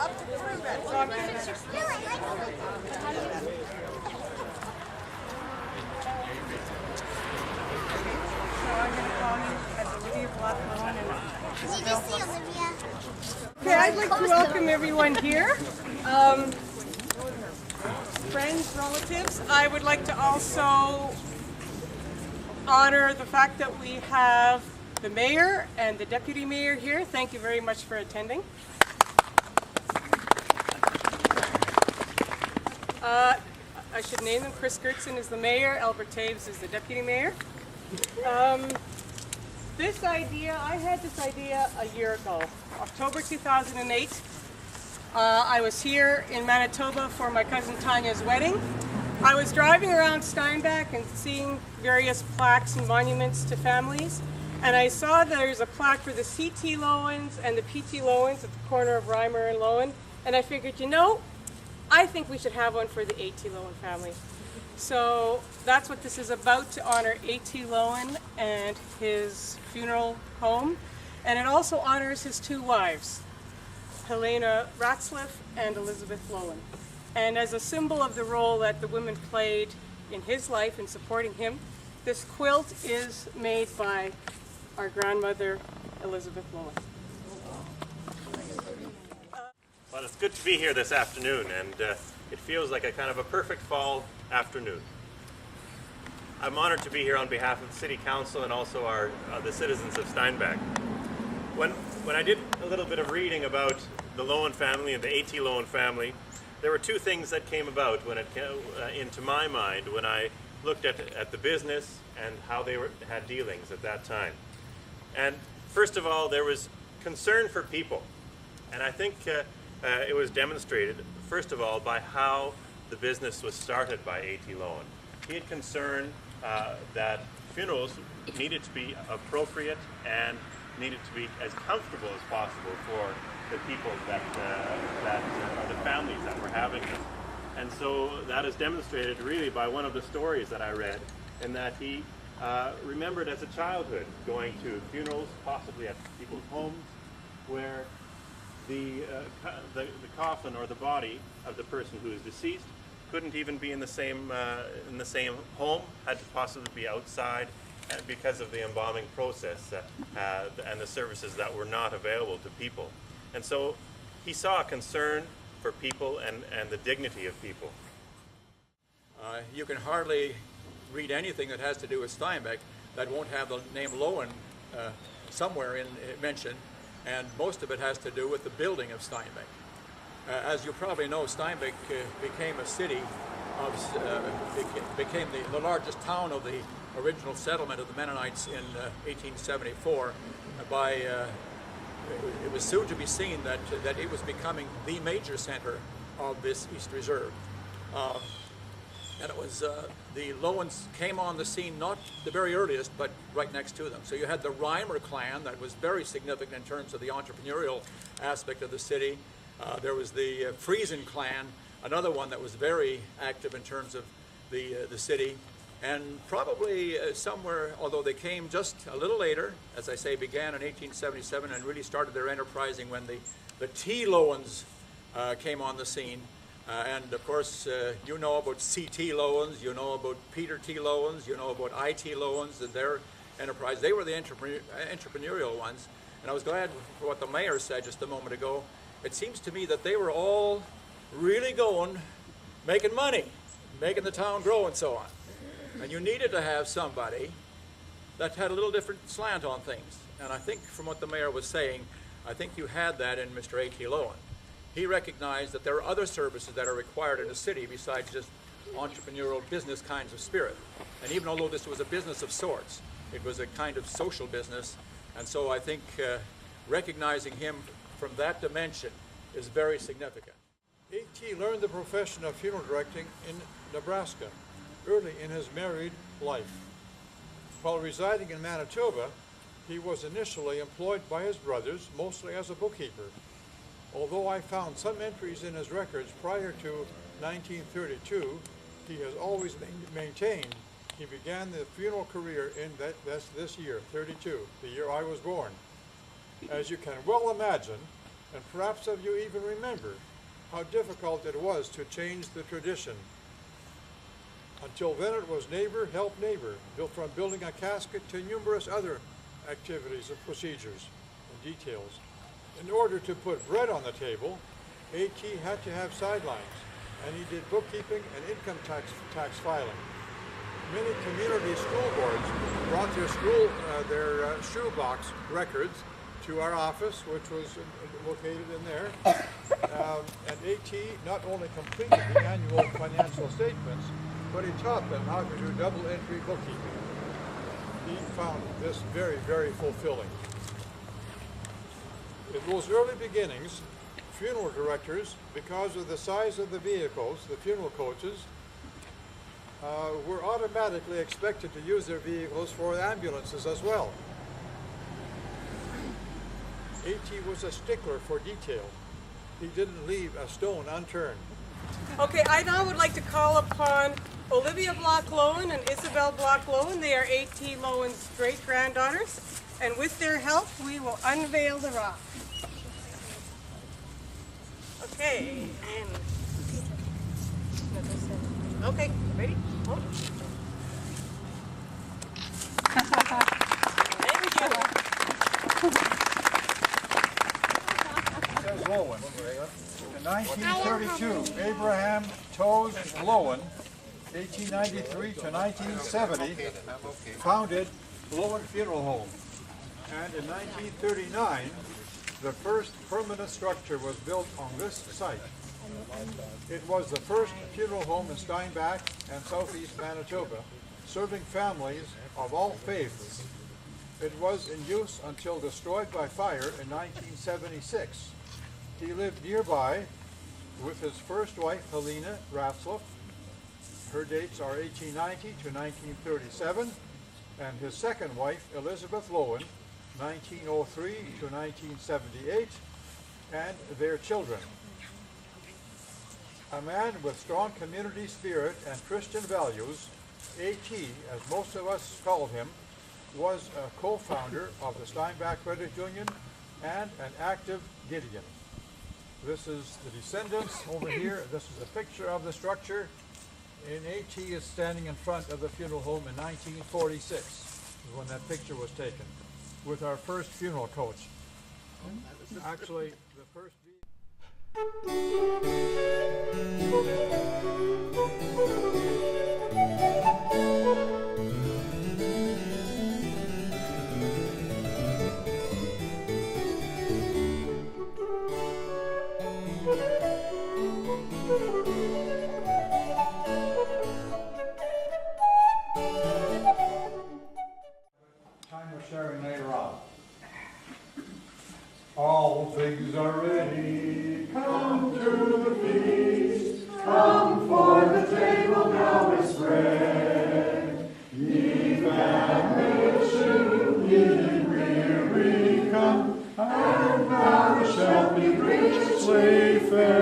Up to prove it. Okay, I'd like to welcome everyone here. Friends, relatives. I would like to also honor the fact that we have the mayor and the deputy mayor here. Thank you very much for attending. I should name them. Chris Gertson is the mayor, Albert Toews is the deputy mayor. I had this idea a year ago, October 2008. I was here in Manitoba for my cousin Tanya's wedding. I was driving around Steinbach and seeing various plaques and monuments to families, and I saw there's a plaque for the C.T. Loewens and the P.T. Loewens at the corner of Reimer and Loewen, and I figured, you know, I think we should have one for the A.T. Loewen family. So that's what this is about, to honor A.T. Loewen and his funeral home, and it also honors his two wives, Helena Ratzliff and Elizabeth Loewen. And as a symbol of the role that the women played in his life in supporting him, this quilt is made by our grandmother, Elizabeth Loewen. Well, it's good to be here this afternoon, and it feels like a kind of a perfect fall afternoon. I'm honored to be here on behalf of the City Council and also the citizens of Steinbach. When I did a little bit of reading about the Loewen family and the A.T. Loewen family, there were two things that came about when it came into my mind when I looked at the business and how they had dealings at that time. And first of all, there was concern for people, and I think it was demonstrated, first of all, by how the business was started by A.T. Loewen. He had concern that funerals needed to be appropriate and needed to be as comfortable as possible for the people the families that were having them. And so that is demonstrated really by one of the stories that I read, in that he remembered as a childhood going to funerals, possibly at people's homes, where the coffin or the body of the person who is deceased couldn't even be in the same home, had to possibly be outside, because of the embalming process and the services that were not available to people. And so he saw a concern for people and the dignity of people. You can hardly read anything that has to do with Steinbach that won't have the name Loewen somewhere mentioned, and most of it has to do with the building of Steinbach. As you probably know, Steinbach became a city became the largest town of the original settlement of the Mennonites in 1874. It was soon to be seen that it was becoming the major center of this East Reserve. And it was the Loewens came on the scene, not the very earliest, but right next to them. So you had the Reimer clan that was very significant in terms of the entrepreneurial aspect of the city. There was the Friesen clan, another one that was very active in terms of the city. And probably somewhere, although they came just a little later, as I say, began in 1877 and really started their enterprising when the T. Loewens came on the scene. And of course, you know about C.T. Loewens, you know about Peter T. Loewens, you know about I.T. Loewens and their enterprise. They were the entrepreneurial ones. And I was glad for what the mayor said just a moment ago. It seems to me that they were all really going, making money, making the town grow and so on. And you needed to have somebody that had a little different slant on things. And I think from what the mayor was saying, I think you had that in Mr. A.T. Loewen. He recognized that there are other services that are required in a city besides just entrepreneurial business kinds of spirit. And even although this was a business of sorts, it was a kind of social business. And so I think recognizing him from that dimension is very significant. A.T. learned the profession of funeral directing in Nebraska early in his married life. While residing in Manitoba, he was initially employed by his brothers, mostly as a bookkeeper. Although I found some entries in his records prior to 1932, he has always maintained he began the funeral career in this year, 32, the year I was born. As you can well imagine, And perhaps of you even remember how difficult it was to change the tradition. Until then it was neighbor help neighbor, built from building a casket to numerous other activities and procedures and details. In order to put bread on the table, A.T. had to have sidelines, and he did bookkeeping and income tax filing. Many community school boards brought their shoebox records to our office, which was located in there. And A.T. not only completed the annual financial statements, but he taught them how to do double entry bookkeeping. He found this very, very fulfilling. In those early beginnings, funeral directors, because of the size of the vehicles, the funeral coaches, were automatically expected to use their vehicles for ambulances as well. A.T. was a stickler for detail. He didn't leave a stone unturned. Okay, I now would like to call upon Olivia Block Loewen and Isabel Block Loewen. They are A.T. Loewen's great-granddaughters, and with their help, we will unveil the rock. Okay, and okay, ready? Oh. Thank you. Says Loewen. In 1932, Abraham Toews Loewen, 1893 to 1970, founded Loewen Funeral Home. And in 1939, the first permanent structure was built on this site. It was the first funeral home in Steinbach and southeast Manitoba, serving families of all faiths. It was in use until destroyed by fire in 1976. He lived nearby with his first wife, Helena Ratzlaff. Her dates are 1890 to 1937, and his second wife, Elizabeth Loewen, 1903 to 1978, and their children. A man with strong community spirit and Christian values, A.T., as most of us called him, was a co-founder of the Steinbach Credit Union and an active Gideon. This is the descendants over here. This is a picture of the structure. And A.T. is standing in front of the funeral home in 1946, when that picture was taken, with our first funeral coach. Actually, the first... Time we're sharing later on. All things are ready, come to the feast, come for the table now is spread. Ye famishing, ye weary come, and thou shalt be richly fed.